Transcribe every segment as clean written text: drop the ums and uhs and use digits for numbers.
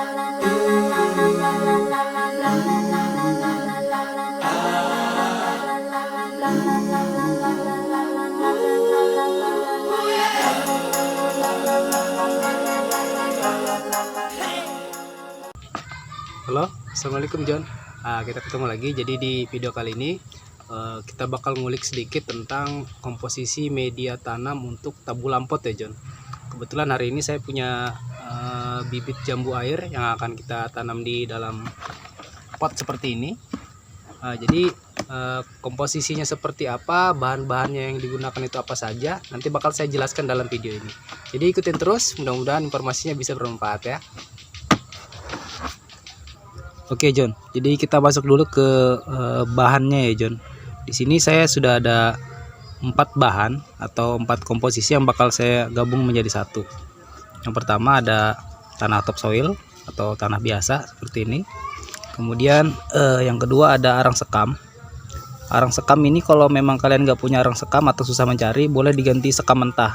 Halo, assalamualaikum John. Kita ketemu lagi. Jadi di video kali ini kita bakal ngulik sedikit tentang komposisi media tanam untuk tabulam pot ya John. Kebetulan hari ini saya punya bibit jambu air yang akan kita tanam di dalam pot seperti ini. Jadi komposisinya seperti apa, bahan-bahannya yang digunakan itu apa saja, nanti bakal saya jelaskan dalam video ini. Jadi ikutin terus, mudah-mudahan informasinya bisa bermanfaat ya. Oke John, jadi kita masuk dulu ke bahannya ya John. Di sini saya sudah ada 4 bahan atau 4 komposisi yang bakal saya gabung menjadi satu. Yang pertama ada tanah topsoil atau tanah biasa seperti ini. Kemudian yang kedua ada arang sekam. Arang sekam ini kalau memang kalian nggak punya arang sekam atau susah mencari, boleh diganti sekam mentah.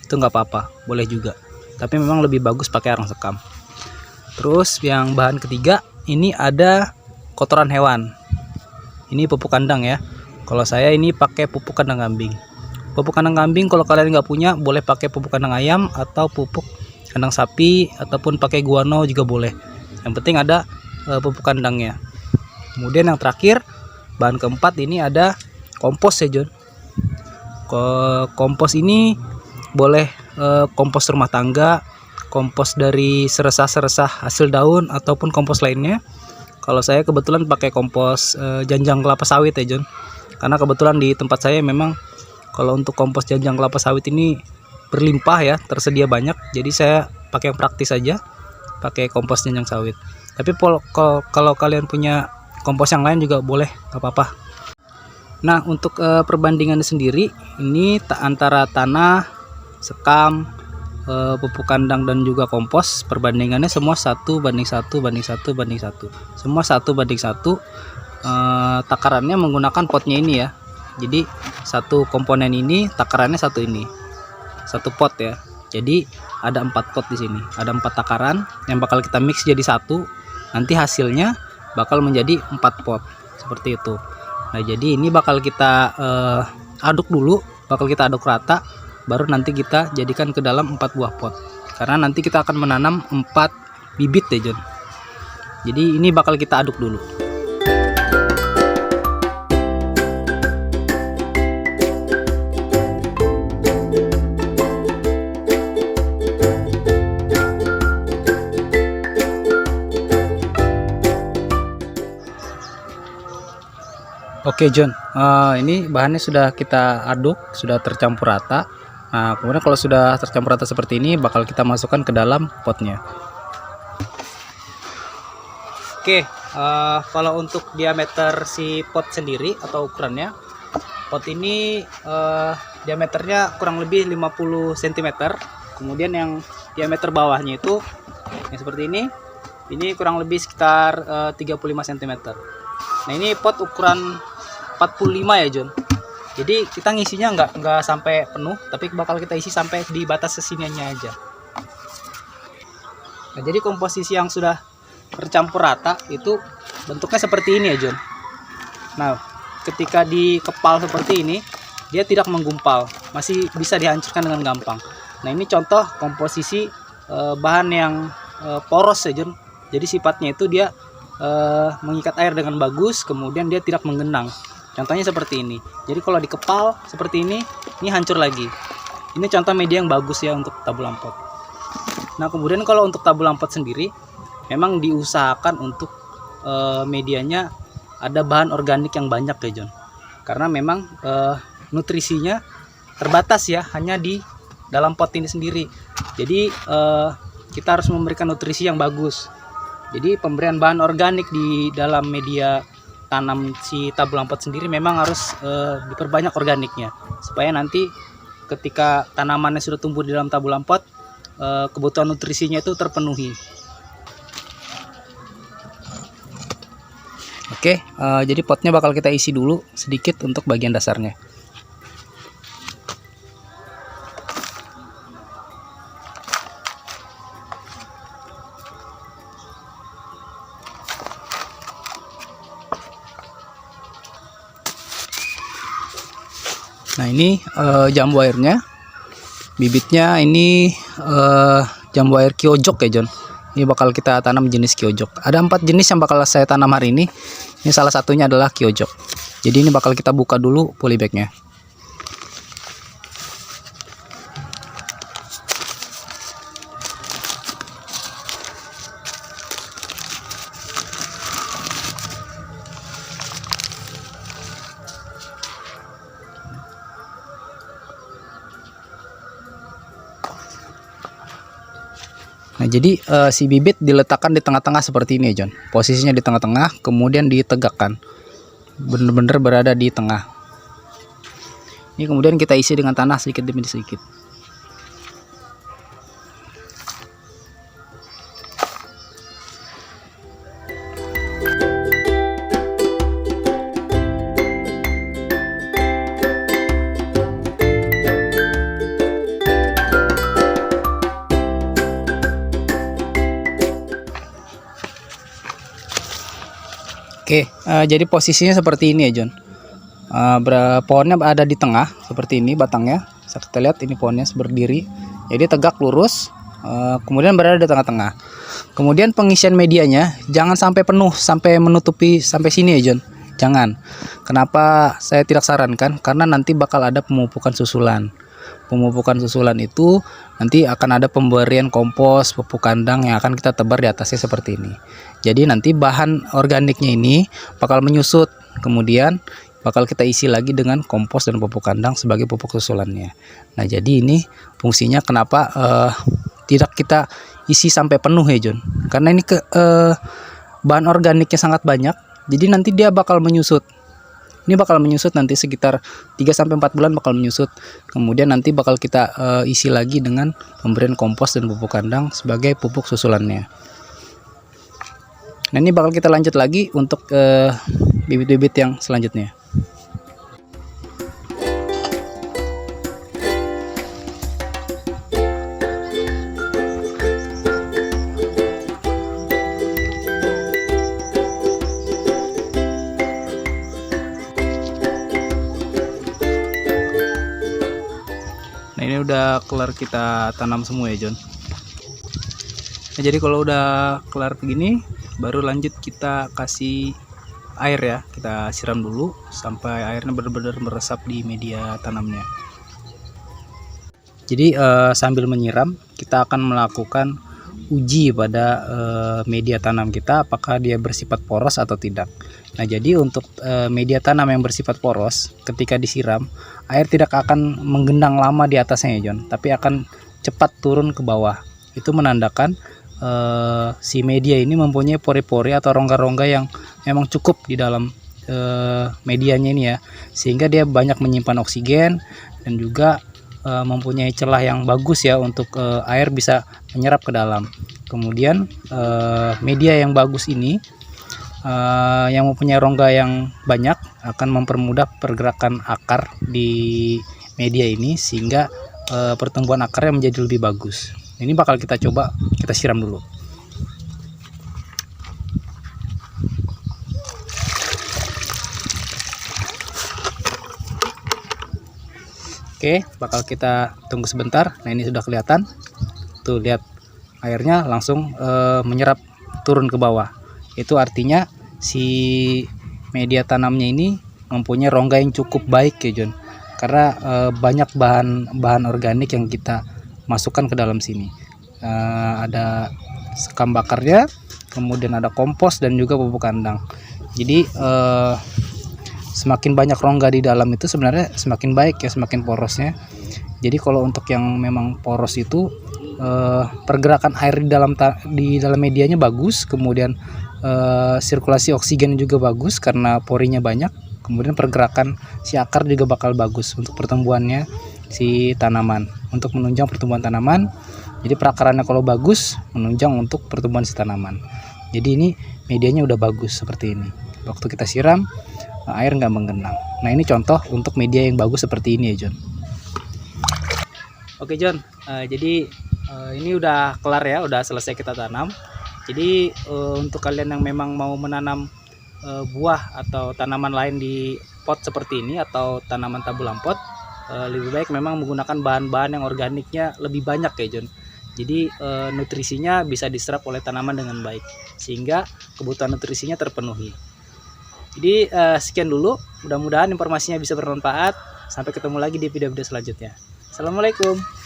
Itu nggak apa-apa, boleh juga. Tapi memang lebih bagus pakai arang sekam. Terus yang bahan ketiga, ini ada kotoran hewan. Ini pupuk kandang ya. Kalau saya ini pakai pupuk kandang kambing. Pupuk kandang kambing kalau kalian nggak punya, boleh pakai pupuk kandang ayam atau pupuk kandang sapi ataupun pakai guano juga boleh. Yang penting ada pupuk kandangnya. Kemudian yang terakhir, bahan keempat ini ada kompos ya John. Kompos ini boleh kompos rumah tangga, kompos dari seresah-seresah hasil daun ataupun kompos lainnya. Kalau saya kebetulan pakai kompos janjang kelapa sawit ya John, karena kebetulan di tempat saya memang kalau untuk kompos janjang kelapa sawit ini berlimpah ya, tersedia banyak. Jadi saya pakai yang praktis saja, pakai kompos janjang sawit. Tapi kalau kalian punya kompos yang lain juga boleh, gak apa-apa. Nah untuk perbandingannya sendiri, ini antara tanah, sekam, pupuk kandang dan juga kompos, perbandingannya semua 1:1:1:1. Semua 1:1. Takarannya menggunakan potnya ini ya. Jadi satu komponen ini takarannya satu ini. Satu pot ya. Jadi ada 4 pot di sini. Ada 4 takaran yang bakal kita mix jadi satu. Nanti hasilnya bakal menjadi 4 pot. Seperti itu. Nah, jadi ini bakal kita aduk dulu, bakal kita aduk rata. Baru nanti kita jadikan ke dalam 4 buah pot, karena nanti kita akan menanam 4 bibit ya John. Jadi ini bakal kita aduk dulu. Oke John, ini bahannya sudah kita aduk, sudah tercampur rata. Nah, kemudian kalau sudah tercampur rata seperti ini, bakal kita masukkan ke dalam potnya. Oke, kalau untuk diameter si pot sendiri atau ukurannya, pot ini diameternya kurang lebih 50 cm. Kemudian yang diameter bawahnya itu yang seperti ini kurang lebih sekitar 35 cm. Nah, ini pot ukuran 45 ya John. Jadi kita ngisinya nggak sampai penuh, tapi bakal kita isi sampai di batas sesininya aja. Nah, jadi komposisi yang sudah tercampur rata itu bentuknya seperti ini ya John. Nah, ketika dikepal seperti ini, dia tidak menggumpal, masih bisa dihancurkan dengan gampang. Nah, ini contoh komposisi bahan yang poros ya John. Jadi sifatnya itu dia mengikat air dengan bagus, kemudian dia tidak menggenang. Contohnya seperti ini. Jadi kalau dikepal seperti ini hancur lagi. Ini contoh media yang bagus ya untuk tabulam pot. Nah, kemudian kalau untuk tabulam pot sendiri, memang diusahakan untuk medianya ada bahan organik yang banyak ya John. Karena memang nutrisinya terbatas ya, hanya di dalam pot ini sendiri. Jadi kita harus memberikan nutrisi yang bagus. Jadi pemberian bahan organik di dalam media tanam si tabulam pot sendiri memang harus diperbanyak organiknya, supaya nanti ketika tanamannya sudah tumbuh di dalam tabulam pot, kebutuhan nutrisinya itu terpenuhi. Oke, jadi potnya bakal kita isi dulu sedikit untuk bagian dasarnya. Nah ini jambu airnya, bibitnya ini jambu air Kyojok ya John. Ini bakal kita tanam jenis Kyojok. Ada 4 jenis yang bakal saya tanam hari ini. Ini salah satunya adalah Kyojok. Jadi ini bakal kita buka dulu polybagnya. Nah, jadi si bibit diletakkan di tengah-tengah seperti ini ya John. Posisinya di tengah-tengah, kemudian ditegakkan. Benar-benar berada di tengah. Ini kemudian kita isi dengan tanah sedikit demi sedikit. Oke, jadi posisinya seperti ini ya John. Pohonnya ada di tengah seperti ini batangnya. Bisa kita lihat ini pohonnya berdiri. Jadi tegak lurus, kemudian berada di tengah-tengah. Kemudian pengisian medianya jangan sampai penuh, sampai menutupi sampai sini ya John. Jangan. Kenapa saya tidak sarankan? Karena nanti bakal ada pemupukan susulan. Pemupukan susulan itu nanti akan ada pemberian kompos, pupuk kandang yang akan kita tebar di atasnya seperti ini. Jadi nanti bahan organiknya ini bakal menyusut, kemudian bakal kita isi lagi dengan kompos dan pupuk kandang sebagai pupuk susulannya. Nah jadi ini fungsinya kenapa tidak kita isi sampai penuh ya John. Karena ini bahan organiknya sangat banyak, jadi nanti dia bakal menyusut. Ini bakal menyusut nanti sekitar 3-4 bulan bakal menyusut. Kemudian nanti bakal kita isi lagi dengan pemberian kompos dan pupuk kandang sebagai pupuk susulannya. Nah ini bakal kita lanjut lagi untuk bibit-bibit yang selanjutnya. Nah ini udah kelar kita tanam semua ya John. Nah, jadi kalau udah kelar begini baru lanjut kita kasih air ya. Kita siram dulu sampai airnya benar-benar meresap di media tanamnya. Jadi sambil menyiram kita akan melakukan uji pada media tanam kita apakah dia bersifat poros atau tidak. Nah jadi untuk media tanam yang bersifat poros ketika disiram air tidak akan menggenang lama di atasnya ya John, tapi akan cepat turun ke bawah. Itu menandakan si media ini mempunyai pori-pori atau rongga-rongga yang memang cukup di dalam medianya ini ya, sehingga dia banyak menyimpan oksigen dan juga mempunyai celah yang bagus ya untuk air bisa menyerap ke dalam. Kemudian media yang bagus ini yang mempunyai rongga yang banyak akan mempermudah pergerakan akar di media ini sehingga pertumbuhan akarnya menjadi lebih bagus. Ini bakal kita coba kita siram dulu. Oke, bakal kita tunggu sebentar. Nah ini sudah kelihatan. Tuh lihat airnya langsung menyerap turun ke bawah. Itu artinya si media tanamnya ini mempunyai rongga yang cukup baik ya John. Karena banyak bahan organik yang kita masukkan ke dalam sini. Ada sekam bakarnya, kemudian ada kompos dan juga pupuk kandang. Jadi semakin banyak rongga di dalam itu sebenarnya semakin baik ya, semakin porosnya. Jadi kalau untuk yang memang poros itu pergerakan air di dalam medianya bagus, kemudian sirkulasi oksigen juga bagus karena porinya banyak, kemudian pergerakan si akar juga bakal bagus untuk pertumbuhannya si tanaman, untuk menunjang pertumbuhan tanaman. Jadi perakarannya kalau bagus menunjang untuk pertumbuhan si tanaman. Jadi ini medianya udah bagus seperti ini. Waktu kita siram air nggak menggenang. Nah ini contoh untuk media yang bagus seperti ini ya John. Oke John, jadi ini udah kelar ya, udah selesai kita tanam. Jadi untuk kalian yang memang mau menanam buah atau tanaman lain di pot seperti ini atau tanaman tabulam pot, lebih baik memang menggunakan bahan-bahan yang organiknya lebih banyak ya John. Jadi nutrisinya bisa diserap oleh tanaman dengan baik sehingga kebutuhan nutrisinya terpenuhi. Jadi sekian dulu, mudah-mudahan informasinya bisa bermanfaat. Sampai ketemu lagi di video-video selanjutnya. Assalamualaikum.